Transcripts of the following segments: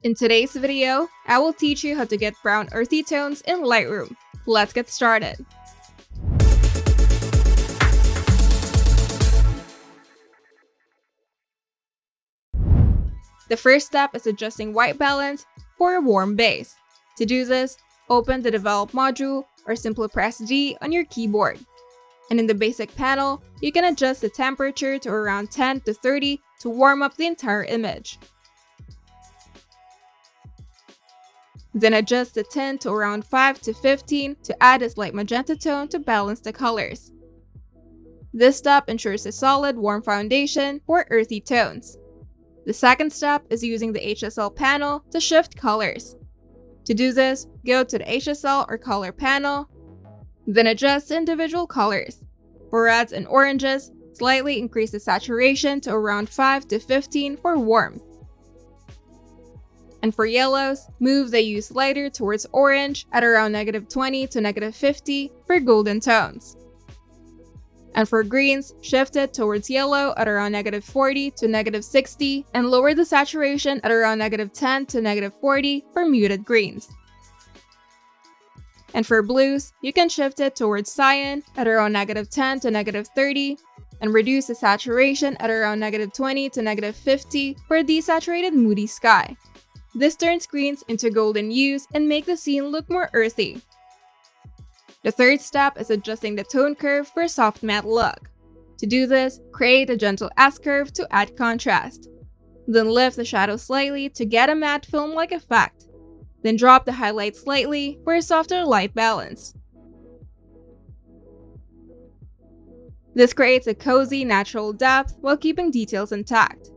In today's video, I will teach you how to get brown earthy tones in Lightroom. Let's get started. The first step is adjusting white balance for a warm base. To do this, open the Develop module or simply press D on your keyboard. And in the basic panel, you can adjust the temperature to around 10 to 30 to warm up the entire image. Then adjust the tint to around 5 to 15 to add a slight magenta tone to balance the colors. This step ensures a solid, warm foundation for earthy tones. The second step is using the HSL panel to shift colors. To do this, go to the HSL or color panel, then adjust individual colors. For reds and oranges, slightly increase the saturation to around 5 to 15 for warmth. And for yellows, move the hue slider towards orange at around -20 to -50 for golden tones. And for greens, shift it towards yellow at around -40 to -60 and lower the saturation at around -10 to -40 for muted greens. And for blues, you can shift it towards cyan at around -10 to -30 and reduce the saturation at around -20 to -50 for a desaturated moody sky. This turns greens into golden hues and make the scene look more earthy. The third step is adjusting the tone curve for a soft matte look. To do this, create a gentle S-curve to add contrast. Then lift the shadow slightly to get a matte film-like effect. Then drop the highlight slightly for a softer light balance. This creates a cozy, natural depth while keeping details intact.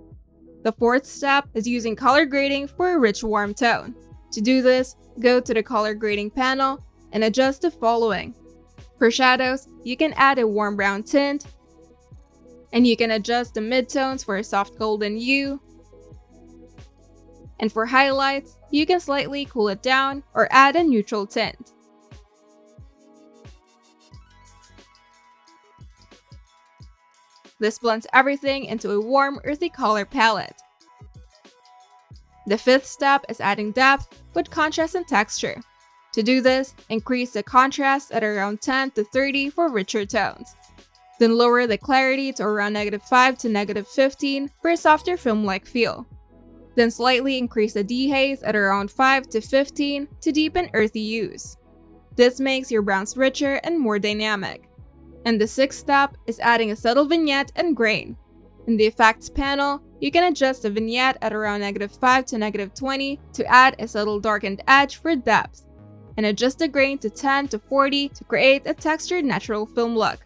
The fourth step is using color grading for a rich, warm tone. To do this, go to the color grading panel and adjust the following. For shadows, you can add a warm brown tint, and you can adjust the midtones for a soft golden hue. And for highlights, you can slightly cool it down or add a neutral tint. This blends everything into a warm, earthy color palette. The fifth step is adding depth with contrast and texture. To do this, increase the contrast at around 10 to 30 for richer tones. Then lower the clarity to around -5 to -15 for a softer film-like feel. Then slightly increase the dehaze at around 5 to 15 to deepen earthy hues. This makes your browns richer and more dynamic. And the sixth step is adding a subtle vignette and grain. In the Effects panel, you can adjust the vignette at around -5 to -20 to add a subtle darkened edge for depth, and adjust the grain to 10 to 40 to create a textured natural film look.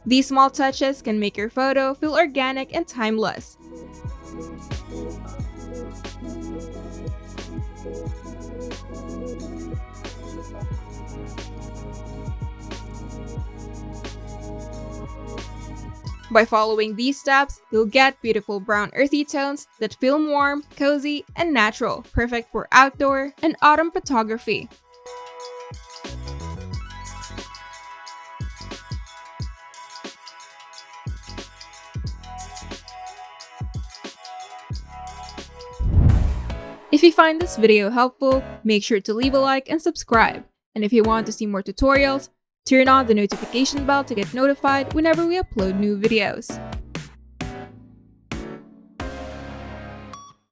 These small touches can make your photo feel organic and timeless. By following these steps, you'll get beautiful brown earthy tones that feel warm, cozy, and natural, perfect for outdoor and autumn photography. If you find this video helpful, make sure to leave a like and subscribe. And if you want to see more tutorials, turn on the notification bell to get notified whenever we upload new videos.